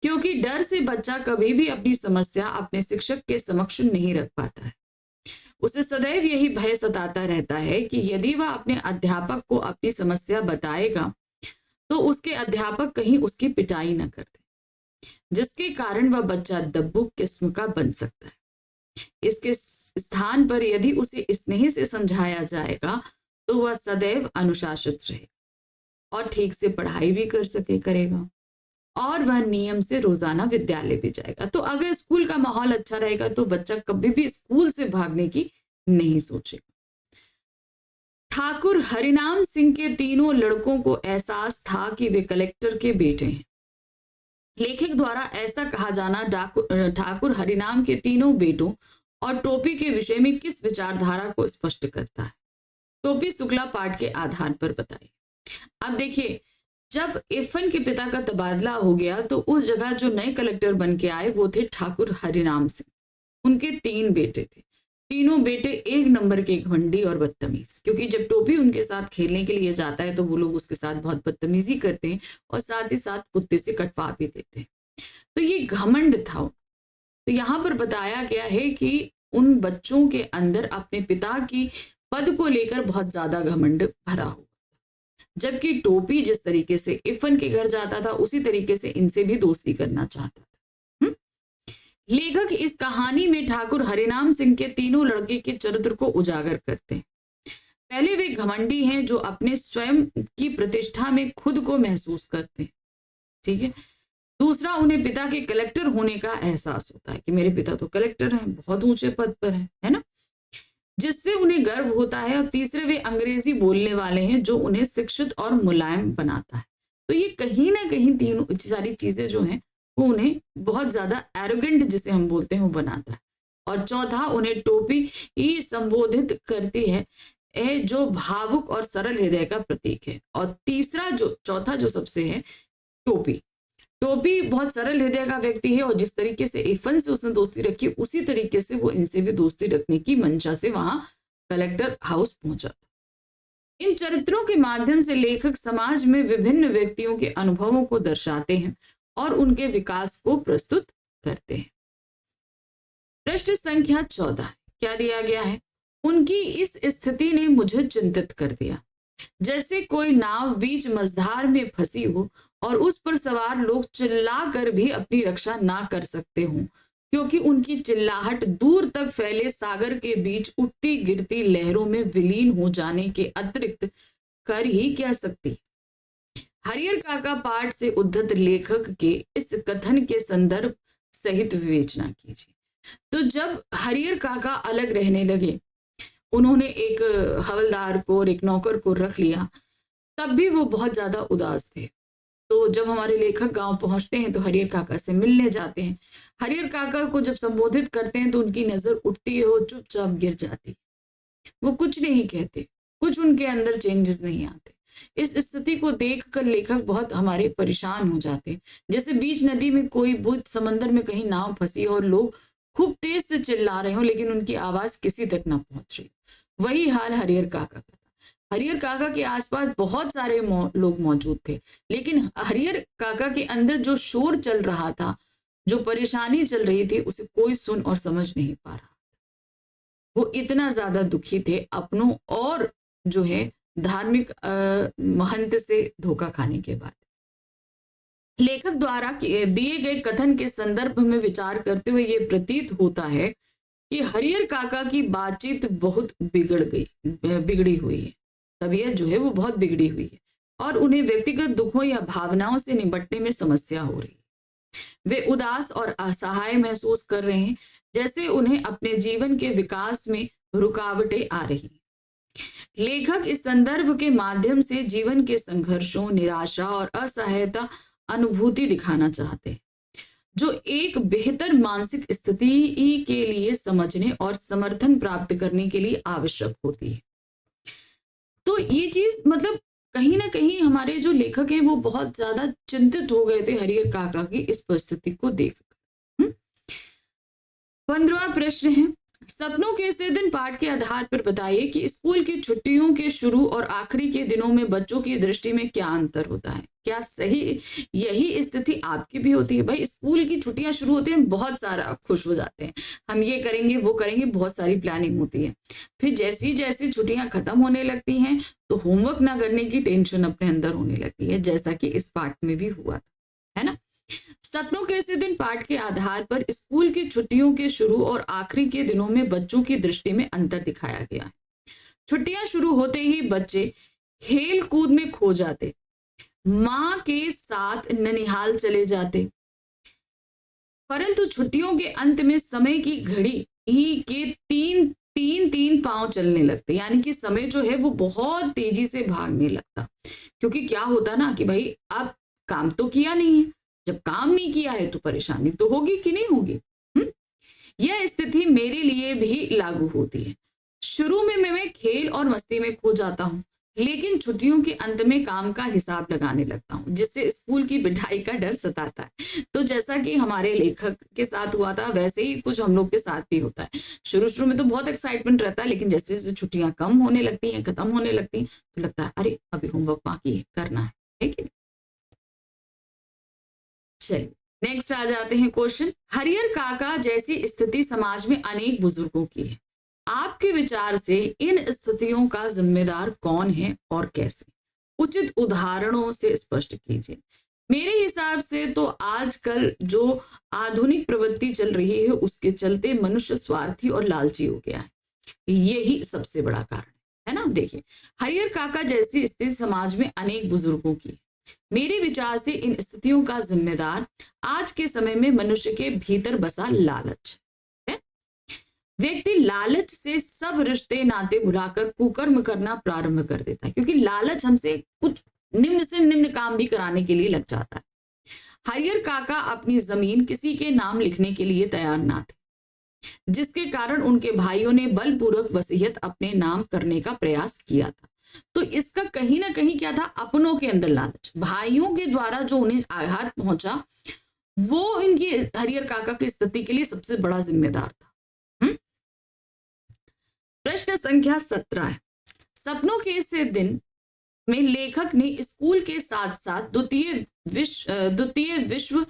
क्योंकि डर से बच्चा कभी भी अपनी समस्या अपने शिक्षक के समक्ष नहीं रख पाता है। उसे सदैव यही भय सताता रहता है कि यदि वह अपने अध्यापक को अपनी समस्या बताएगा तो उसके अध्यापक कहीं उसकी पिटाई न कर दे, जिसके कारण वह बच्चा दब्बू किस्म का बन सकता है। इसके स्थान पर यदि उसे स्नेह से समझाया जाएगा तो वह सदैव अनुशासित रहेगा और ठीक से पढ़ाई भी करेगा। और वह नियम से रोजाना विद्यालय भी जाएगा। तो अगर स्कूल का माहौल अच्छा रहेगा तो बच्चा कभी भी स्कूल से भागने की नहीं सोचेगा। ठाकुर हरिनाम सिंह के तीनों लड़कों को एहसास था कि वे कलेक्टर के बेटे हैं। लेखक द्वारा ऐसा कहा जाना ठाकुर हरिनाम के तीनों बेटों और टोपी के विषय में किस विचारधारा को स्पष्ट करता है? टोपी शुक्ला पाठ के आधार पर बताइए। अब देखिए, जब इरफान के पिता का तबादला हो गया तो उस जगह जो नए कलेक्टर बन के आए वो थे ठाकुर हरिनाम सिंह। उनके 3 बेटे थे। तीनों बेटे एक नंबर के घमंडी और बदतमीज, क्योंकि जब टोपी उनके साथ खेलने के लिए जाता है तो वो लोग उसके साथ बहुत बदतमीजी करते हैं और साथ ही साथ कुत्ते से कटवा भी देते हैं। तो ये घमंड था। तो यहाँ पर बताया गया है कि उन बच्चों के अंदर अपने पिता की पद को लेकर बहुत ज्यादा घमंड भरा हुआ, जबकि टोपी जिस तरीके से इरफान के घर जाता था उसी तरीके से इनसे भी दोस्ती करना चाहता था। लेखक इस कहानी में ठाकुर हरिनाम सिंह के तीनों लड़के के चरित्र को उजागर करते हैं। पहले वे घमंडी हैं जो अपने स्वयं की प्रतिष्ठा में खुद को महसूस करते हैं, ठीक है। दूसरा, उन्हें पिता के कलेक्टर होने का एहसास होता है कि मेरे पिता तो कलेक्टर हैं, बहुत ऊंचे पद पर हैं, है ना, जिससे उन्हें गर्व होता है। और तीसरे, वे अंग्रेजी बोलने वाले हैं जो उन्हें शिक्षित और मुलायम बनाता है। तो ये कहीं ना कहीं तीनों सारी चीजें जो हैं वो उन्हें बहुत ज्यादा एरोगेंट जिसे हम बोलते हैं वो बनाता है। और चौथा, उन्हें टोपी ही संबोधित करती है जो भावुक और सरल हृदय का प्रतीक है। और तीसरा जो चौथा जो सबसे है, टोपी बहुत सरल हृदय का व्यक्ति है और जिस तरीके से इरफान से उसने दोस्ती रखी उसी तरीके से वो इनसे भी दोस्ती रखने की मंशा से वहां कलेक्टर हाउस पहुंचा था। इन चरित्रों के माध्यम से लेखक समाज में विभिन्न व्यक्तियों के अनुभवों को दर्शाते हैं और उनके विकास को प्रस्तुत करते हैं। प्रश्न संख्या 14 क्या दिया गया है? उनकी इस स्थिति ने मुझे चिंतित कर दिया, जैसे कोई नाव बीच मझधार में फंसी हो और उस पर सवार लोग चिल्ला कर भी अपनी रक्षा ना कर सकते हों, क्योंकि उनकी चिल्लाहट दूर तक फैले सागर के बीच उठती गिरती लहरों में विलीन हो जाने के अतिरिक्त कर ही क्या सकती। हरिहर काका पाठ से उद्धत लेखक के इस कथन के संदर्भ सहित विवेचना कीजिए। तो जब हरिहर काका अलग रहने लगे, उन्होंने एक हवलदार को और एक नौकर को रख लिया, तब भी वो बहुत ज्यादा उदास थे। तो जब हमारे लेखक गांव पहुंचते हैं तो हरिहर काका से मिलने जाते हैं। हरिहर काका को जब संबोधित करते हैं तो उनकी नजर उठती है, वो चुपचाप गिर जाती, वो कुछ नहीं कहते, कुछ उनके अंदर चेंजेस नहीं आते। इस स्थिति को देखकर लेखक बहुत हमारे परेशान हो जाते हैं, जैसे बीच नदी में कोई बुझ समंदर में कहीं नाव फंसी और लोग खूब तेज से चिल्ला रहे हो लेकिन उनकी आवाज किसी तक ना पहुंच रही। वही हाल हरिहर काका का था। हरिहर काका के आसपास बहुत सारे लोग मौजूद थे, लेकिन हरिहर काका के अंदर जो शोर चल रहा था, जो परेशानी चल रही थी, उसे कोई सुन और समझ नहीं पा रहा। वो इतना ज्यादा दुखी थे अपनों और जो है धार्मिक महंत से धोखा खाने के बाद। लेखक द्वारा दिए गए कथन के संदर्भ में विचार करते हुए ये प्रतीत होता है कि हरिहर काका की बातचीत बहुत बिगड़ी हुई है। तबीयत जो है वो बहुत बिगड़ी हुई है और उन्हें व्यक्तिगत दुखों या भावनाओं से निपटने में समस्या हो रही है। वे उदास और असहाय महसूस कर रहे हैं, जैसे उन्हें अपने जीवन के विकास में रुकावटें आ रही हैं। लेखक इस संदर्भ के माध्यम से जीवन के संघर्षों, निराशा और असहायता अनुभूति दिखाना चाहते हैं, जो एक बेहतर मानसिक स्थिति के लिए समझने और समर्थन प्राप्त करने के लिए आवश्यक होती है। तो ये चीज मतलब कहीं ना कहीं हमारे जो लेखक हैं वो बहुत ज्यादा चिंतित हो गए थे हरिहर काका की इस परिस्थिति को देखकर। 15वां प्रश्न है, सपनों के से दिन पाठ के आधार पर बताइए कि स्कूल की छुट्टियों के शुरू और आखिरी के दिनों में बच्चों की दृष्टि में क्या अंतर होता है? क्या सही यही स्थिति आपकी भी होती है? भाई स्कूल की छुट्टियां शुरू होती हैं, बहुत सारा खुश हो जाते हैं, हम ये करेंगे वो करेंगे, बहुत सारी प्लानिंग होती है। फिर जैसी जैसी छुट्टियां खत्म होने लगती हैं तो होमवर्क ना करने की टेंशन अपने अंदर होने लगती है, जैसा कि इस पाठ में भी हुआ था, है ना। सपनों के ऐसे दिन पाठ के आधार पर स्कूल की छुट्टियों के शुरू और आखिरी के दिनों में बच्चों की दृष्टि में अंतर दिखाया गया है। छुट्टियां शुरू होते ही बच्चे खेल कूद में खो जाते, माँ के साथ ननिहाल चले जाते, परंतु छुट्टियों के अंत में समय की घड़ी ही के तीन तीन तीन पांव चलने लगते, यानी कि समय जो है वो बहुत तेजी से भागने लगता। क्योंकि क्या होता ना कि भाई अब काम तो किया नहीं है, जब काम नहीं किया है तो परेशानी तो होगी कि नहीं होगी। यह स्थिति मेरे लिए भी लागू होती है। शुरू में मैं खेल और मस्ती में खो जाता हूँ, लेकिन छुट्टियों के अंत में काम का हिसाब लगाने लगता हूँ, जिससे स्कूल की पिटाई का डर सताता है। तो जैसा कि हमारे लेखक के साथ हुआ था, वैसे ही कुछ हम लोग के साथ भी होता है। शुरू में तो बहुत एक्साइटमेंट रहता है, लेकिन जैसे जैसे छुट्टियां कम होने लगती हैं, खत्म होने लगती हैं, तो लगता है अरे अभी होमवर्क बाकी है, करना है कि नहीं। चलिए नेक्स्ट आ जाते हैं क्वेश्चन। हरिहर काका जैसी स्थिति समाज में अनेक बुजुर्गों की है। आपके विचार से इन स्थितियों का जिम्मेदार कौन है और कैसे? उचित उदाहरणों से स्पष्ट कीजिए। मेरे हिसाब से तो आजकल जो आधुनिक प्रवृत्ति चल रही है उसके चलते मनुष्य स्वार्थी और लालची हो गया है, यही सबसे बड़ा कारण है ना। देखिए, हरिहर काका जैसी स्थिति समाज में अनेक बुजुर्गों की है। मेरे विचार से इन स्थितियों का जिम्मेदार आज के समय में मनुष्य के भीतर बसा लालच है। व्यक्ति लालच से सब रिश्ते नाते भुलाकर कुकर्म करना प्रारंभ कर देता है, क्योंकि लालच हमसे कुछ निम्न से निम्न काम भी कराने के लिए लग जाता है। हरिहर काका अपनी जमीन किसी के नाम लिखने के लिए तैयार ना थे, जिसके कारण उनके भाइयों ने बलपूर्वक वसीयत अपने नाम करने का प्रयास किया था। तो इसका कहीं ना कहीं क्या था, अपनों के अंदर लालच, भाइयों के द्वारा जो उन्हें आघात पहुंचा वो इनकी हरिहर काका की स्थिति के लिए सबसे बड़ा जिम्मेदार था। प्रश्न संख्या 17 है। सपनों के इस दिन में लेखक ने स्कूल के साथ साथ द्वितीय विश्व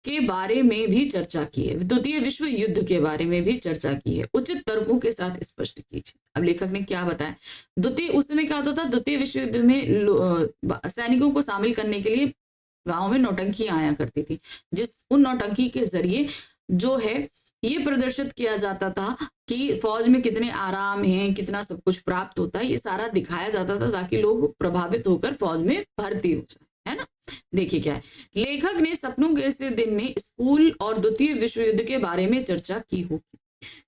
के बारे में भी चर्चा की है, द्वितीय विश्व युद्ध के बारे में भी चर्चा की है। उचित तर्कों के साथ स्पष्ट कीजिए। अब लेखक ने क्या बताया, उस समय क्या होता था, द्वितीय विश्व युद्ध में सैनिकों को शामिल करने के लिए गांव में नौटंकी आया करती थी, उन नौटंकी के जरिए जो है ये प्रदर्शित किया जाता था कि फौज में कितने आराम हैं, कितना सब कुछ प्राप्त होता है, ये सारा दिखाया जाता था ताकि लोग प्रभावित होकर फौज में भर्ती हो जाए, है ना। देखिए क्या है, लेखक ने सपनों के ऐसे दिन में स्कूल और द्वितीय विश्व युद्ध के बारे में चर्चा की होगी,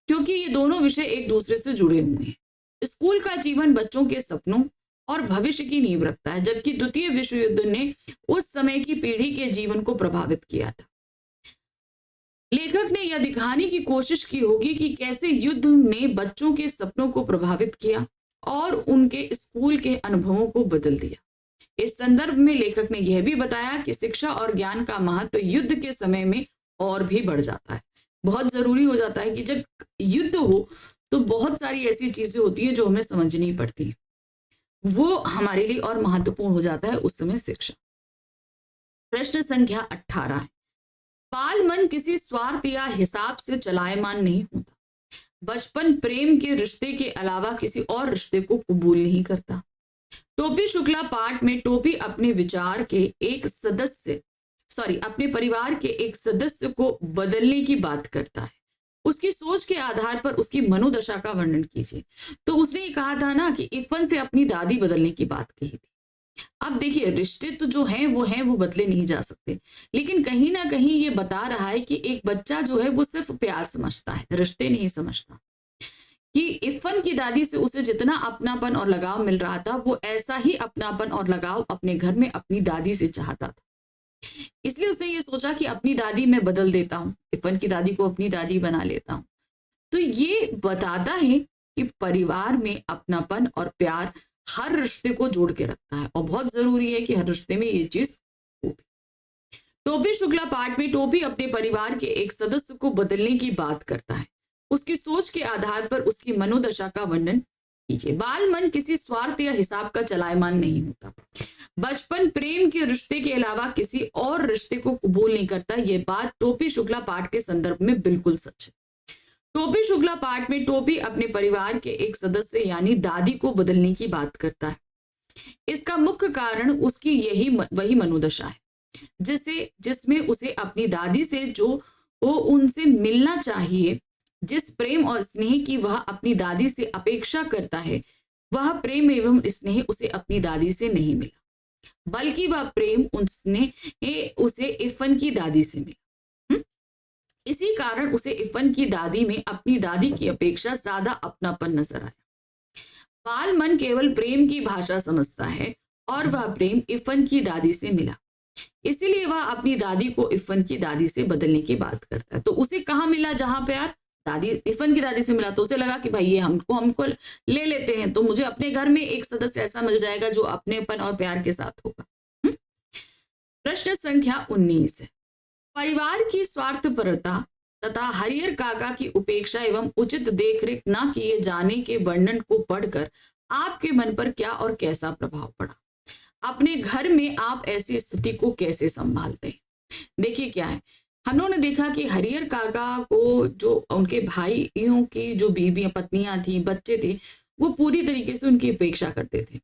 क्योंकि ये दोनों विषय एक दूसरे से जुड़े हुए हैं। स्कूल का जीवन बच्चों के सपनों और भविष्य की नींव रखता है, जबकि द्वितीय विश्व युद्ध ने उस समय की पीढ़ी के जीवन को प्रभावित किया था। लेखक ने यह दिखाने की कोशिश की होगी कि कैसे युद्ध ने बच्चों के सपनों को प्रभावित किया और उनके स्कूल के अनुभवों को बदल दिया। इस संदर्भ में लेखक ने यह भी बताया कि शिक्षा और ज्ञान का महत्व युद्ध के समय में और भी बढ़ जाता है। बहुत जरूरी हो जाता है कि जब युद्ध हो तो बहुत सारी ऐसी चीजें होती है जो हमें समझनी पड़ती है, वो हमारे लिए और महत्वपूर्ण हो जाता है उस समय शिक्षा। प्रश्न संख्या 18 है। बाल मन किसी स्वार्थ या हिसाब से चलायमान नहीं होता। बचपन प्रेम के रिश्ते के अलावा किसी और रिश्ते को कबूल नहीं करता। टोपी शुक्ला पाठ में टोपी अपने परिवार के एक सदस्य को बदलने की बात करता है। उसकी सोच के आधार पर उसकी मनोदशा का वर्णन कीजिए। तो उसने ये कहा था ना कि इरफान से अपनी दादी बदलने की बात कही थी। अब देखिए, रिश्ते तो जो हैं वो बदले नहीं जा सकते, लेकिन कहीं ना कहीं ये बता रहा है कि एक बच्चा जो है वो सिर्फ प्यार समझता है, रिश्ते नहीं समझता। कि इरफान की दादी से उसे जितना अपनापन और लगाव मिल रहा था, वो ऐसा ही अपनापन और लगाव अपने घर में अपनी दादी से चाहता था। इसलिए उसने ये सोचा कि अपनी दादी मैं बदल देता हूँ, इरफान की दादी को अपनी दादी बना लेता हूँ। तो ये बताता है कि परिवार में अपनापन और प्यार हर रिश्ते को जोड़ के रखता है और बहुत जरूरी है कि हर रिश्ते में ये चीज हो। टोपी शुक्ला पाठ में टोपी अपने परिवार के एक सदस्य को बदलने की बात करता है। उसकी सोच के आधार पर उसकी मनोदशा का वर्णन कीजिए। बाल मन किसी स्वार्थ या हिसाब का चलायमान नहीं होता। बचपन प्रेम के रिश्ते के अलावा किसी और रिश्ते को कबूल नहीं करता। यह बात टोपी शुक्ला पाठ के संदर्भ में बिल्कुल सच है। टोपी शुक्ला पाठ में टोपी अपने परिवार के एक सदस्य यानी दादी को बदलने की बात करता है। इसका मुख्य कारण उसकी वही मनोदशा है जिसमें उसे अपनी दादी से जो वो उनसे मिलना चाहिए, जिस प्रेम और स्नेह की वह अपनी दादी से अपेक्षा करता है, वह प्रेम एवं स्नेह उसे अपनी दादी से नहीं मिला। बल्कि वह प्रेम उसे इफ़न की दादी से मिला। इसी कारण उसे इफ़न की दादी में अपनी दादी की अपेक्षा ज्यादा अपनापन नजर आया। बाल मन केवल प्रेम की भाषा समझता है और वह प्रेम इफ़न की दादी से मिला, इसीलिए वह अपनी दादी को इफ़न की दादी से बदलने की बात करता है। तो उसे कहाँ मिला? जहां प्यार दादी इफ़न की दादी से मिला, तो उसे लगा कि भाई ये हमको ले लेते हैं, तो मुझे अपने घर में एक सदस्य ऐसा मिल जाएगा जो अपनेपन और प्यार के साथ होगा। प्रश्न संख्या 19 है, परिवार की स्वार्थपरता तथा हरिहर काका की उपेक्षा एवं उचित देखरेख न किए जाने के वर्णन को पढ़कर आपके मन पर क्या और कैसा प्रभाव पड़ा? अपने घर में आप ऐसी स्थिति को कैसे संभालते हैं? देखिए क्या है, हमने देखा कि हरिहर काका को जो उनके भाइयों की जो बीवियां पत्नियां थी, बच्चे थे, वो पूरी तरीके से उनकी उपेक्षा करते थे।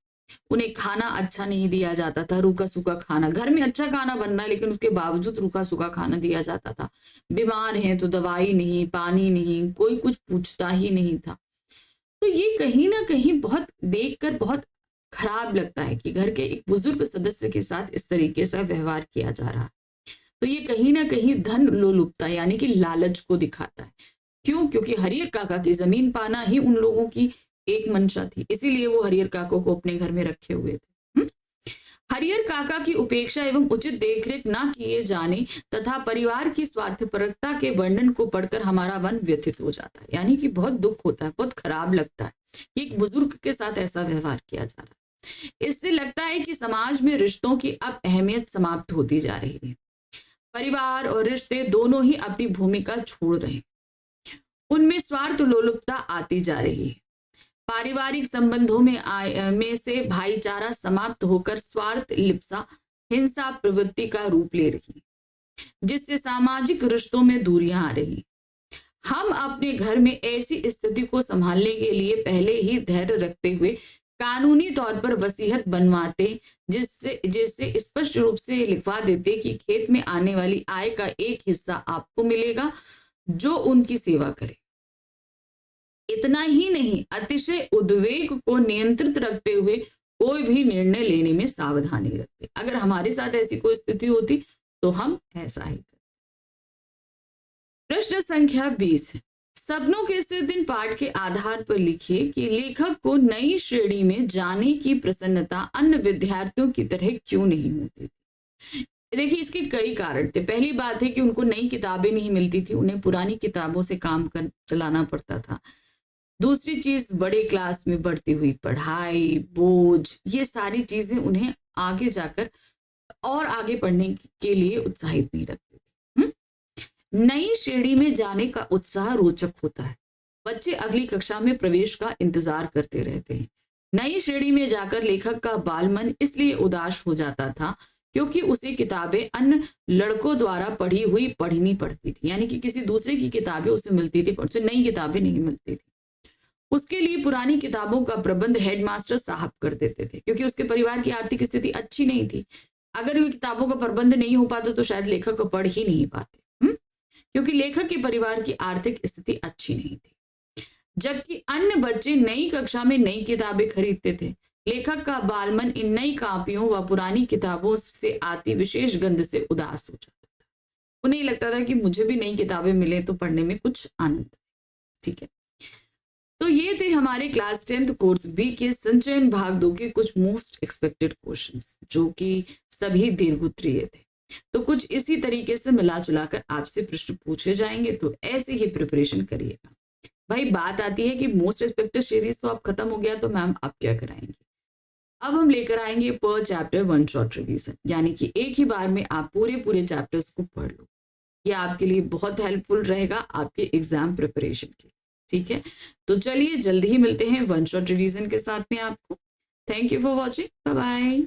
उन्हें खाना अच्छा नहीं दिया जाता था, रूखा सूखा खाना, घर में अच्छा खाना बन रहा है लेकिन उसके बावजूद रूखा सूखा खाना दिया जाता था। बीमार हैं तो दवाई नहीं, पानी नहीं, कोई कुछ पूछता ही नहीं था। तो ये कहीं ना कहीं बहुत देखकर बहुत खराब लगता है कि घर के एक बुजुर्ग सदस्य के साथ इस तरीके से व्यवहार किया जा रहा है। तो ये कहीं ना कहीं धन लोलुपता यानी कि लालच को दिखाता है। क्यों? क्योंकि हरिहर काका की जमीन पाना ही उन लोगों की एक मंशा थी, इसीलिए वो हरिहर काका को अपने घर में रखे हुए थे। हरिहर काका की उपेक्षा एवं उचित देखरेख न किए जाने तथा परिवार की स्वार्थपरता के वर्णन को पढ़कर हमारा मन व्यथित हो जाता है, यानी कि बहुत दुख होता है, बहुत खराब लगता है कि एक बुजुर्ग के साथ ऐसा व्यवहार किया जा रहा है। इससे लगता है कि समाज में रिश्तों की अब अहमियत समाप्त होती जा रही है। परिवार और रिश्ते दोनों ही अपनी भूमिका छोड़ रहे हैं, उनमें स्वार्थ लोलुपता आती जा रही है। पारिवारिक संबंधों में से भाईचारा समाप्त होकर स्वार्थ लिप्सा हिंसा प्रवृत्ति का रूप ले रही है, जिससे सामाजिक रिश्तों में दूरियां आ रही। हम अपने घर में ऐसी स्थिति को संभालने के लिए पहले ही धैर्य रखते हुए कानूनी तौर पर वसीयत बनवाते, जिससे स्पष्ट रूप से लिखवा देते कि खेत में आने वाली आय का एक हिस्सा आपको मिलेगा जो उनकी सेवा करे। इतना ही नहीं, अतिशय उद्वेग को नियंत्रित रखते हुए कोई भी निर्णय लेने में सावधानी रखते। अगर हमारे साथ ऐसी कोई स्थिति होती तो हम ऐसा ही करते। प्रश्न संख्या 20 है, सपनों के इस दिन पाठ के आधार पर लिखिए कि लेखक को नई श्रेणी में जाने की प्रसन्नता अन्य विद्यार्थियों की तरह क्यों नहीं होती थी। देखिए इसके कई कारण थे। पहली बात है कि उनको नई किताबें नहीं मिलती थी, उन्हें पुरानी किताबों से काम कर चलाना पड़ता था। दूसरी चीज, बड़े क्लास में बढ़ती हुई पढ़ाई, बोझ, ये सारी चीजें उन्हें आगे जाकर और आगे पढ़ने के लिए उत्साहित नहीं रखती थी। नई श्रेणी में जाने का उत्साह रोचक होता है। बच्चे अगली कक्षा में प्रवेश का इंतजार करते रहते हैं। नई श्रेणी में जाकर लेखक का बाल मन इसलिए उदास हो जाता था क्योंकि उसे किताबें अन्य लड़कों द्वारा पढ़नी पड़ती थी, यानी कि किसी दूसरे की किताबें उसे मिलती थी, उसे नई किताबें नहीं मिलती थी। उसके लिए पुरानी किताबों का प्रबंध हेडमास्टर साहब कर देते थे, क्योंकि उसके परिवार की आर्थिक स्थिति अच्छी नहीं थी। अगर ये किताबों का प्रबंध नहीं हो पाता तो शायद लेखक को पढ़ ही नहीं पाते, क्योंकि लेखक के परिवार की आर्थिक स्थिति अच्छी नहीं थी। जबकि अन्य बच्चे नई कक्षा में नई किताबें खरीदते थे, लेखक का बालमन इन नई कापियों व पुरानी किताबों से आती विशेष गंध से उदास हो जाता था। उन्हें लगता था कि मुझे भी नई किताबें मिले तो पढ़ने में कुछ आनंद। ठीक है, तो ये थे हमारे क्लास 10th कोर्स बी के संचयन भाग 2 के कुछ मोस्ट एक्सपेक्टेड क्वेश्चंस, जो कि सभी दीर्घोत्तरीय थे। तो कुछ इसी तरीके से मिला जुला कर आपसे प्रश्न पूछे जाएंगे, तो ऐसे ही प्रिपरेशन करिएगा। भाई बात आती है कि मोस्ट एक्सपेक्टेड सीरीज तो अब खत्म हो गया, तो मैम आप क्या कराएंगे? अब हम लेकर आएंगे पर चैप्टर 1 शॉर्ट रिवीजन, यानी कि एक ही बार में आप पूरे चैप्टर्स को पढ़ लो। ये आपके लिए बहुत हेल्पफुल रहेगा आपके एग्जाम प्रिपरेशन के लिए। ठीक है, तो चलिए जल्दी ही मिलते हैं 1 शॉर्ट रिवीजन के साथ में आपको। Thank you for watching, bye bye.